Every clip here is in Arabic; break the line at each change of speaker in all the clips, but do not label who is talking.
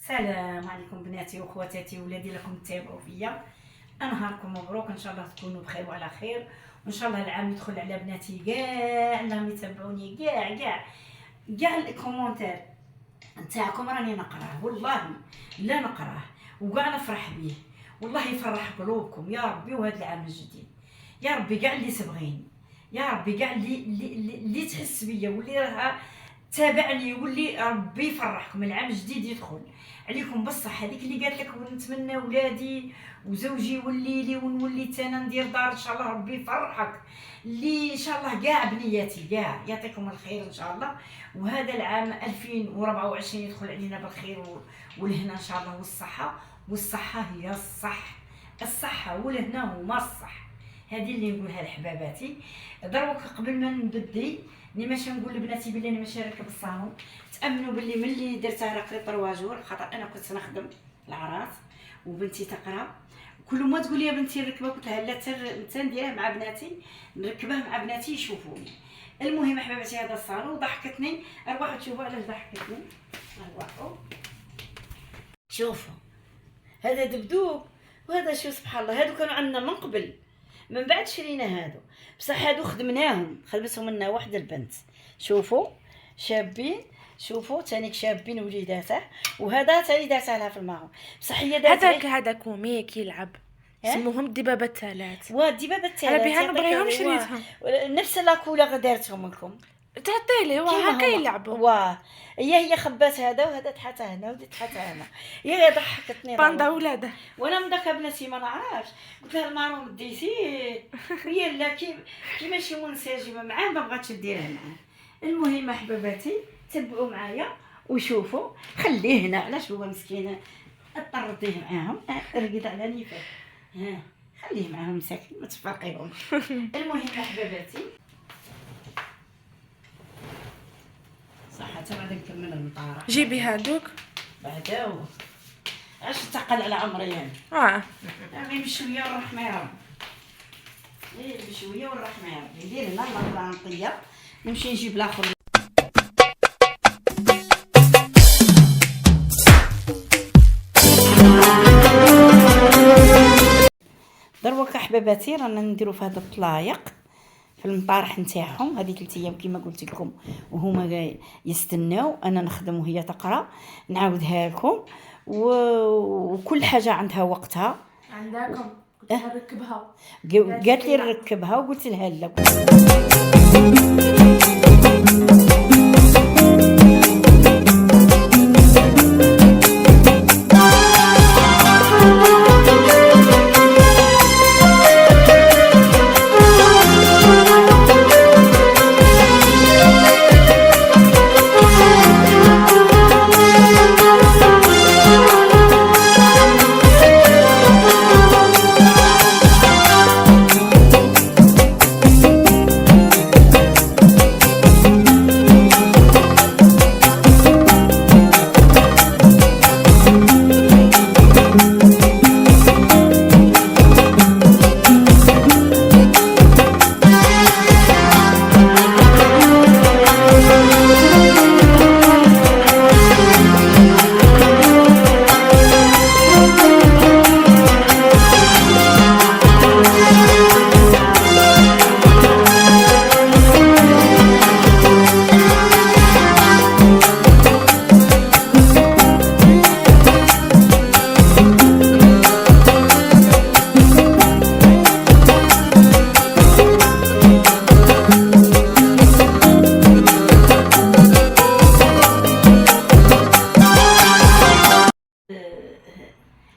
السلام عليكم بناتي وخواتاتي ولادي لكم تتابعوا فيا. نهاركم مبروك، ان شاء الله تكونوا بخير وعلى خير، وان شاء الله العام يدخل على بناتي كاع انهم يتابعوني كاع الكومونتير نتاعكم راني نقراه، والله لا نقراه وكاع نفرح به، والله يفرح قلوبكم يا ربي. وهذا العام الجديد يا ربي كاع اللي تبغيني، يا ربي كاع اللي تحس بيا واللي راها تابعني، واللي ربي يفرحكم. العام الجديد يدخل عليكم بصح، هذيك اللي قالت لك ونتمنى ولادي وزوجي يولي لي ونولي انا ندير دار، ان شاء الله ربي يفرحك. اللي ان شاء الله كاع بنياتي كاع يعطيكم الخير ان شاء الله. وهذا العام 2024 يدخل علينا بالخير والهنا ان شاء الله والصحه هي الصحه والهنا هما الصح. هذه اللي نقولها لحباباتي. دروك قبل ما نبدي ني ماشي نقول لبناتي بلي انا ماشي راكب الصالون، تامنوا باللي ملي درتها راقي 3 جور، خاطر انا كنت نخدم العراس وبنتي تقرا. كل ما تقول لي يا بنتي نركبها، قلت لها لا نديرها مع بناتي، نركبها مع بناتي يشوفوني. المهم حباباتي هذا الصالون ضحكتني، ارواحوا تشوفوا علاش ضحكتني. ارواحوا شوفوا هذا دبدوب وهذا شو سبحان الله. هادو كانوا عندنا من قبل، من بعد شرينا هادو، بصح هادو خدمناهم، خدمتهم لنا واحد البنت. شوفوا شابين، شوفوا تانيك شابين وليداته، وهذا تاني دارتها لها في الماغو، بصح هي دارت
هذا كوميك يلعب اسمهم دبابة التالات.
دبابة التالات
انا بها نبغيهم شريتهم
نفس لاكولا دارتهم لكم،
تعطي لي هكا يلعبوا.
هي خبات هذا وهذا تحت هنا ودي تحت هنا. هي ضحكتني
باندا ولاده،
وانا مداك بناتي ما نعرفش، قلت لها المعروم ديتي هي لا كي ماشي منسجمه معاه ما بغاتش ديرها معاه. المهم احباباتي تبعوا معايا وشوفوا. خليه هنا علاش هو مسكين اضطرتيه معاهم، رقد على نيفه، خليه معاهم مساكين ما تفرقيهمش. المهم احباباتي صح حتى بعد نكمل المطارح.
جيبي هادوك
بعداو علاش تقل على عمري يعني. غير بشويه والرحمه يا رب، غير بشويه والرحمه يا رب. ندير لنا المره نطيب نمشي نجيب الاخر. دروك احباباتي رانا نديرو في هذا الطلايق في المطارح نتاعهم. هذه 3 ايام كما قلت لكم وهما يستناو انا نخدم وهي تقرا، نعاودها لكم. وكل حاجه عندها وقتها.
عندكم قلت لها ركبها،
قالت لي نركبها وقلت لها لا.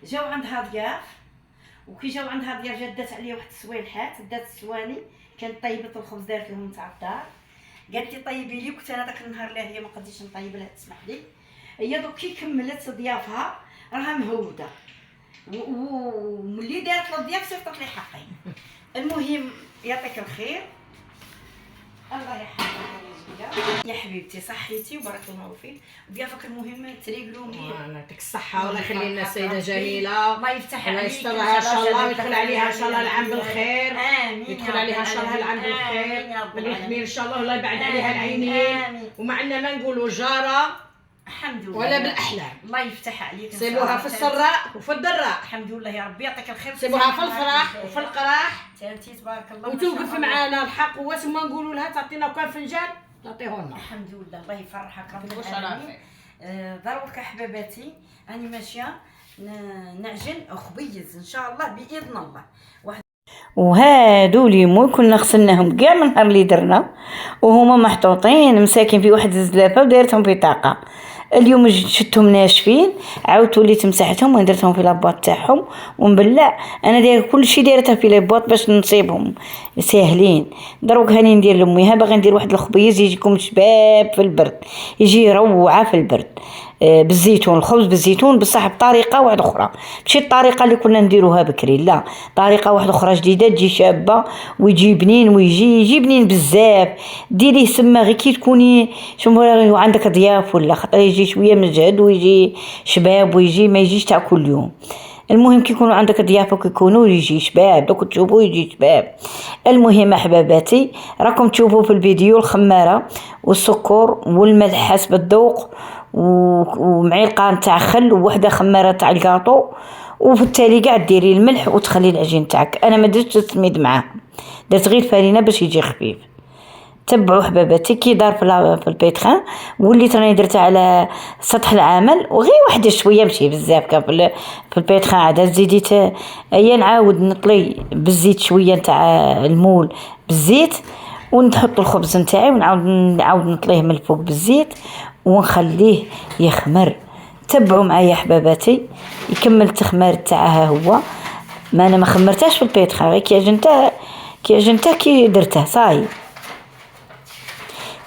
جاو عندها ضياف، وكي جاو عندها ضياف جات عليا واحد السوالحات، دات السواني كانت طيبت الخبز دارت لهم تاع الدار، قالت لي طيبي لي. كنت انا داك النهار لا هي ما قديتش نطيب لها تسمح لي. هي دوك كي كملت ضيافها راها مهوده، وملي دارت الضياف صيفطت لي حقي. المهم يعطيك الخير، الله يحفظك يا حبيبتي، صحيتي وبارك الله فيك وضيافك. المهم تريقلوني
الله يعطيك الصحة والله يخلي لنا السيدة جميلة،
الله يفتح عليك،
يسترها ان شاء الله ويدخل عليها ان شاء الله العام بالخير.
امين.
يدخل عليها ان شاء الله العام بالخير بالحمير ان شاء الله، والله يبعد عليها العينين. ومع اننا ما نقولوا جارة
الحمد لله
ولا بالاحلام.
الله يفتح عليك.
سيبوها في السراء وفي الضراء.
الحمد لله يا ربي يعطيك الخير.
سيبوها في الفرح وفي القراح.
انتي تبارك الله.
وتوقف معانا الحق واسمع نقولوا لها تعطينا كان فنجان تعطيه لنا.
الحمد لله الله يفرحك ربي
وش
العالمين. دروك حباباتي راني ماشيه نعجن خبيز ان شاء الله باذن الله. وهادو ليمون كنا غسلناهم كاع من نهار اللي درنا وهما محطوطين مساكين في واحد الزلافه ودايرتهم في طاقه. اليوم شدتهم ناشفين عاودت وليت مسحتهم ودرتهم في لابواط تاعهم ونبلع. انا داير كلشي دايرتها في لابواط باش نصيبهم ساهلين. دروك هاني ندير لامي باغي ندير واحد الخبيز يجيكم شباب في البرد، يجي روعه في البرد بالزيتون، الخبز بالزيتون بصح بطريقه واحده اخرى، ماشي الطريقه اللي كنا نديروها بكري، لا طريقه واحده اخرى جديده تجي شابه ويجي بنين ويجي بنين بزاف. ديريه سما غير كي تكوني شوفوا عندك ضياف ولا خاطر يجي شويه مجهد ويجي شباب ويجي ما يجيش تاع كل يوم. المهم كي يكونوا عندك ضيافه وكيكونوا يجي شباب دوك تشوفوا يجي شباب. المهم احباباتي راكم تشوفوا في الفيديو الخماره والسكر والملح حسب الذوق ومعلقه نتاع خل ووحده خماره تاع الكاطو، وفي التالي قاعد ديري الملح وتخلي العجين تاعك. انا ما درتش السميد معاه، درت غير الفرينه باش يجي خفيف. تبعوا حباباتي كي دار في البيتخان وليت راني درتها على سطح العمل وغير واحد شويه ماشي بزاف كان في البيتخان عاد زيديت ايا نعاود نطلي بالزيت شويه نتاع المول بالزيت ونحط الخبز نتاعي ونعاود نطليه من الفوق بالزيت ونخليه يخمر. تبعوا معايا حباباتي يكمل التخمير تاعها هو. ما انا ما خمرتهاش في البيتخان غير كي عجنتها كي درته صاي.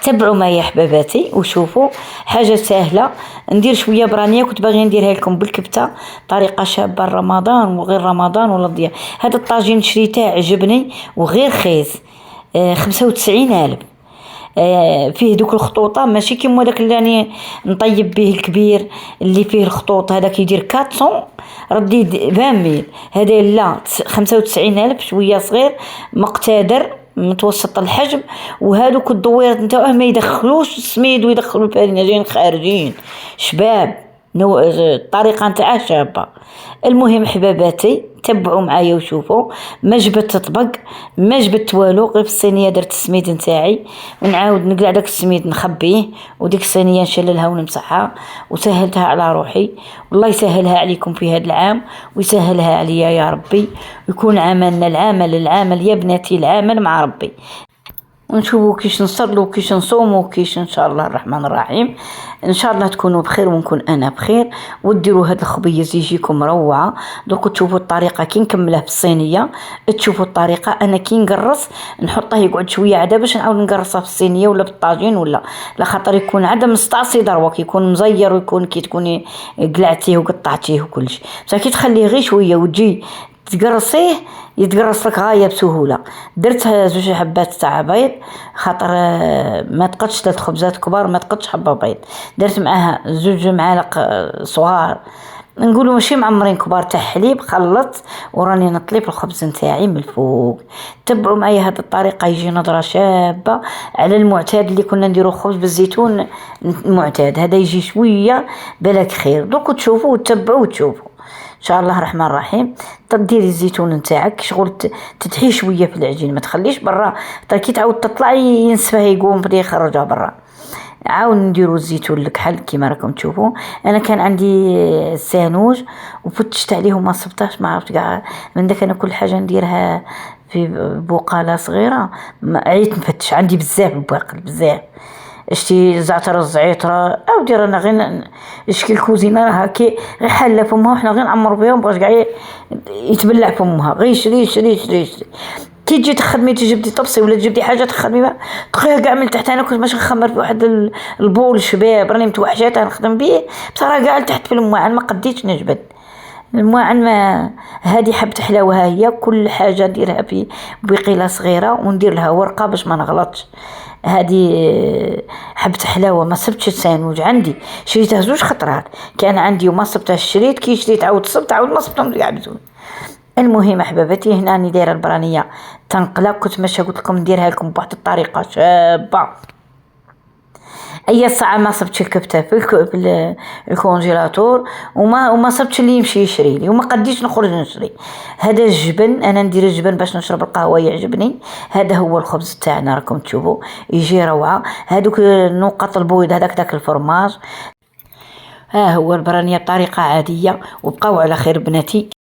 تبعوا معايا حباباتي وشوفوا حاجه سهله. ندير شويه برانيه كنت باغي نديرها لكم بالكبته طريقه شابه رمضان وغير رمضان ولا ضياء. هذا الطاجين شريته عجبني وغير خيس 95,000. فيه دوك الخطوطه ماشي كيما داك اللي راني نطيب به الكبير اللي فيه الخطوط هذاك يدير 400 ردي 20,000. هذا لا 95,000 شويه صغير مقتدر متوسط الحجم. وهادوك الدويرات نتاعه ما يدخلوش السميد ويدخلوا الفرينه جايين خارجين شباب الطريقه نتاعها شابه. المهم حباباتي تبعوا معايا وشوفوا ما جبت تطبق ما جبت والو غير في الصينيه درت السميد نتاعي ونعاود نقلع داك السميد نخبيه وديك الصينيه نشللها ونمسحها وسهلتها على روحي. والله يسهلها عليكم في هذا العام ويسهلها عليا يا ربي ويكون عملنا العمل يا بناتي العمل مع ربي. ونشوفوا كيش نصلوا كيش نصوموا كيش ان شاء الله الرحمن الرحيم. ان شاء الله تكونوا بخير ونكون انا بخير وديروا هذا الخبيز يجيكم روعه. دوك تشوفوا الطريقه كي نكملها في الصينيه تشوفوا الطريقه. انا كي نقرص نحطه يقعد شويه عدا باش نعاود نقرصه في الصينيه ولا بالطاجين ولا لخاطر يكون عدا مستعصي دروك يكون مزير ويكون كي تكوني قلعتيه وقطعتيه وكلشي. بصح كي تخليه غير شويه وتجي تقرصيه يتقرص لك غايه بسهوله. درت 2 حبات تاع بيض خاطر ما تقدش 3 خبزات كبار ما تقدش حبه بيض. درت معاها 2 معالق صغار نقولوا ماشي معمرين كبار تاع حليب خلطت وراني نطلي في الخبز نتاعي من الفوق. تبعوا معايا هذه الطريقه يجي نظره شابه على المعتاد اللي كنا نديرو خبز بالزيتون المعتاد. هذا يجي شويه بالك خير. دوك تشوفوا وتتبعوا وتشوفوا ان شاء الله الرحمن الرحيم. تديري الزيتون نتاعك شغل تدحي شويه في العجين ما تخليش برا كي تعاود تطلعي ينسفه يقوم بدا يخرجها برا. عاود نديرو الزيتون الكحل كيما راكم تشوفوا. انا كان عندي السانوج وفتشت عليه وما صبتهش ما عرفت كاع من داك انا كل حاجه نديرها في بقاله صغيره عيت نفتش عندي بزاف الباقل بزاف. اشتي زعتر الزعتره او دير انا غير اشكي الكوزينه راها كي غير حله فمها وحنا غير نعمرو فيها مابغاش كاع يتبلع فمها غير شري كي تجي تخدمي تجبدي طبسي ولا تجبدي حاجه تخدمي بها تخيها كاع من تحت. انا كنت ماشي نخمر في واحد البول شباب راني متوحشات نخدم به بصراحه كاع تحت في المواعن ما قديتش نجبد المواعن. ما هذه حبه حلاوه هي كل حاجه نديرها في بقيله صغيره وندير لها ورقه باش ما نغلطش. هذه حبه حلاوه ما صبتش الساندويتش عندي شريتها 2 خطرات كان عندي وما صبتها شريت كي شريت عاود صبت عاود ما صبتهم كاع بزول. المهم احباباتي هنا راني دايره البرانيه تنقله كنت ماشي قلت لكم نديرها لكم بواحد الطريقه شابه.
اي ساعه ما صبتش الكبته في الكونجيلاتور وما صبتش اللي يمشي يشري لي وما قديش نخرج نشري. هذا الجبن انا ندير الجبن باش نشرب القهوه يعجبني. هذا هو الخبز تاعنا راكم تشوفوا يجي روعه. هذوك النقط البيض هذاك داك الفرماج. ها هو البرانيه بطريقه عاديه. وبقاو على خير بناتي.